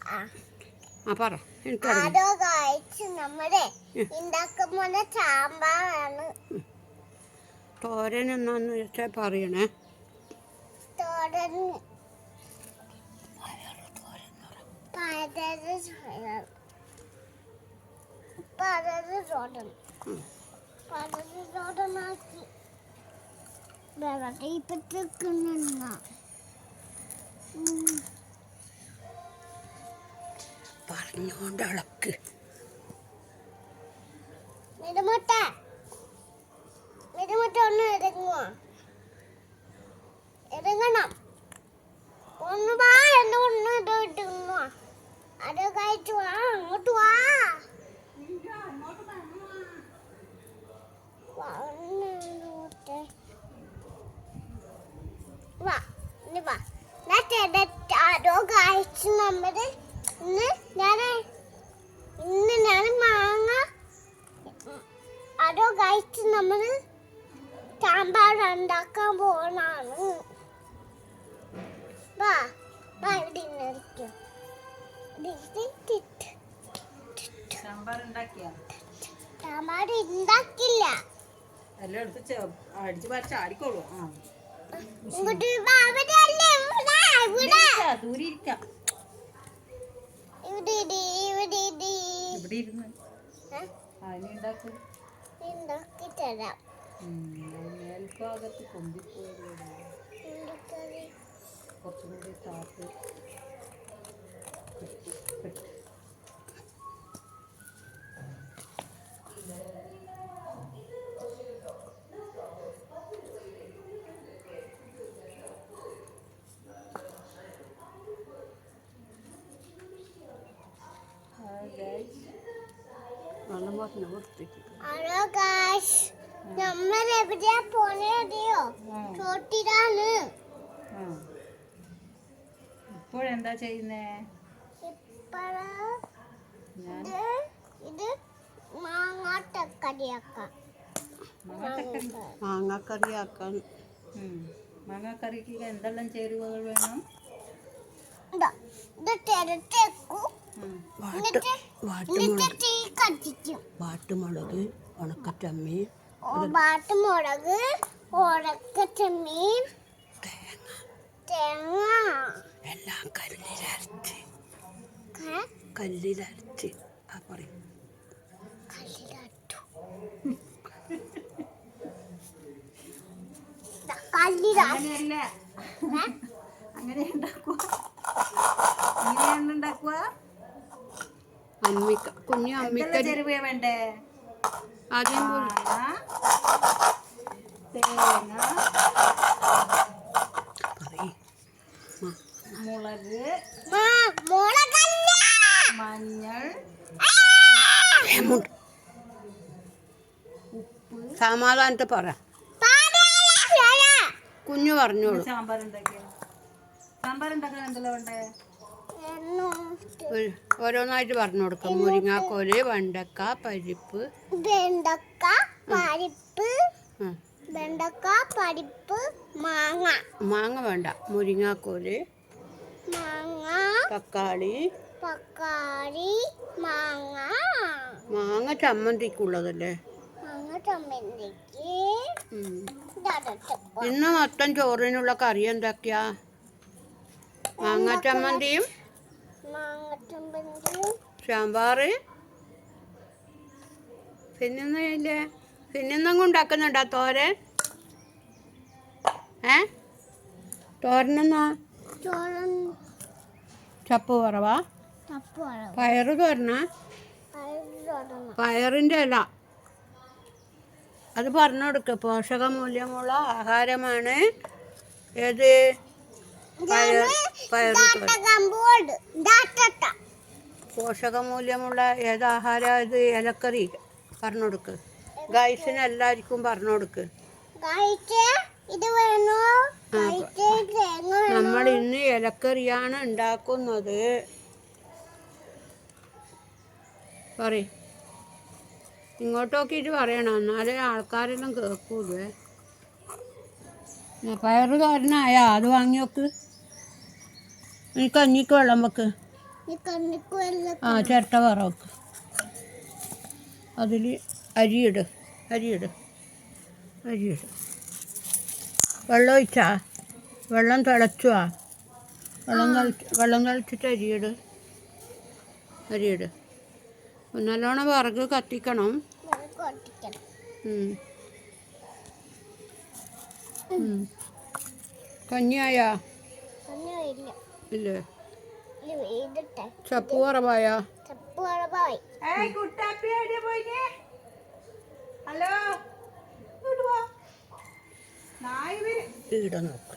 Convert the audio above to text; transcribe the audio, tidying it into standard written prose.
ആ പറ ആരോ കഴിച്ച് നമ്മുടെ ഉണ്ടാക്കുമ്പോൾ സാമ്പാറാണ്. തോരൻ എന്നാന്ന് വെച്ചാൽ പറയണേ. തോരൻ തോരനാക്കി വെള്ളത്തിപ്പിട്ടിരിക്കുന്ന പറഞ്ഞുകൊണ്ട് ഇളക്ക്. മിടുമുട്ട ഒന്ന് ഇറങ്ങുമോ? ഇറങ്ങണം. ഒന്ന് വാ, ഒന്ന് ഇട്ടിങ്ങോ. അത് കഴിച്ചു വാ, അങ്ങോട്ട് വാ. ആരോ കഴിച്ചു നമ്മള് ഇന്ന് ഞാൻ മാങ്ങ ആരോ കഴിച്ച് നമ്മള് സാമ്പാർ ഉണ്ടാക്കാൻ പോണാണ്. വാ വാ, ഇവിടെ ഇരിക്കും. സാമ്പാർ ഉണ്ടാക്കില്ല. എല്ലാം എടുത്ത് അടിച്ച് പറിച്ച് ആടിക്കോളൂ. ഇവിടെ ഇരുന്ന് ഉണ്ടാക്കി തരാം. മേൽഭാഗത്ത് കൊമ്പിപ്പോയത് കുറച്ചും കൂടി താത്ത് നമ്മൾ എവിടെയാ പോണോ? ചോട്ടിലാണ്. ഇപ്പോഴെന്താ ചെയ്യുന്നേ? ഇത് മാങ്ങാക്കറിയാക്കാൻ. മാങ്ങാക്കറിക്ക് എന്തെല്ലാം ചേരുവകൾ വേണം? വാട്ടുമുളക്, ഉണക്കച്ചമ്മീൻ, തേങ്ങ എല്ലാം കല്ലിലരച്ച് പറയും. അങ്ങനെയല്ല, അങ്ങനെ ഉണ്ടാക്കുക. കുഞ്ഞു അമ്മിക്ക ചെരുവ വേണ്ടേ? ആദ്യം തേങ്ങ, മുളക്, മഞ്ഞൾ, ഉപ്പ്. സമാധാനത്തെ പറ. കുഞ്ഞു പറഞ്ഞോളൂ. സാമ്പാർ ഉണ്ടാക്കാൻ എന്തെല്ലാം വേണ്ടേ? ഓരോന്നായിട്ട് പറഞ്ഞു കൊടുക്കാം. മുരിങ്ങാക്കോല്, വെണ്ടക്ക, പരിപ്പ്, മാങ്ങ വേണ്ട. മുരിങ്ങാക്കോല്, തക്കാളി, മാങ്ങ ചമ്മന്തിക്കുള്ളതല്ലേ? ഇന്ന് മൊത്തം ചോറിനുള്ള കറി എന്തൊക്കെയാ? മാങ്ങ ചമ്മന്തിയും സാമ്പാറ്. പിന്നെന്തെങ്കിലും ഉണ്ടാക്കുന്നുണ്ടോ? തോരൻ? തോരനെന്നാ? ചപ്പ് കുറവാ? പയറ് തോരന? പയറിൻ്റെ ഇല അത് പറഞ്ഞു കൊടുക്കുക. പോഷകമൂല്യമുള്ള ആഹാരമാണ് ഏത്? പോഷകമൂല്യമുള്ള ഏത് ആഹാരം? ഇത് ഇലക്കറി പറഞ്ഞു കൊടുക്ക്. ഗൈസിന് എല്ലാവർക്കും പറഞ്ഞു കൊടുക്ക്. നമ്മൾ ഇന്ന് ഇലക്കറിയാണ് ഉണ്ടാക്കുന്നത്. പറയ്. ഇങ്ങോട്ട് നോക്കിയിട്ട് പറയണം, എന്നാലേ ആൾക്കാരെല്ലാം കേൾക്കൂലേ. പയറ് തോരനായാ? അത് വാങ്ങി വെക്ക്. നീ കഞ്ഞിക്ക് വെള്ളം വെക്ക്. ഈ കണ്ണിക്കും എല്ലാം ആ ചിരട്ട വേറെ വെക്ക്. അതിൽ അരിയിട്. വെള്ളം ഒഴിച്ചാ? വെള്ളം തിളച്ചുവാ? വെള്ളം തിളച്ചിട്ട് അരിയിട്. നല്ലോണം വിറക് കത്തിക്കണം. കൊട്ടിക്കണം. കഞ്ഞിയായാ? ഒന്നുമില്ല. ഇല്ലേ? ഇതിട്ടെ ചപ്പ് കുറവായാ? ചപ്പ് കുറവായി. ഹലോ ഈട നോക്ക്.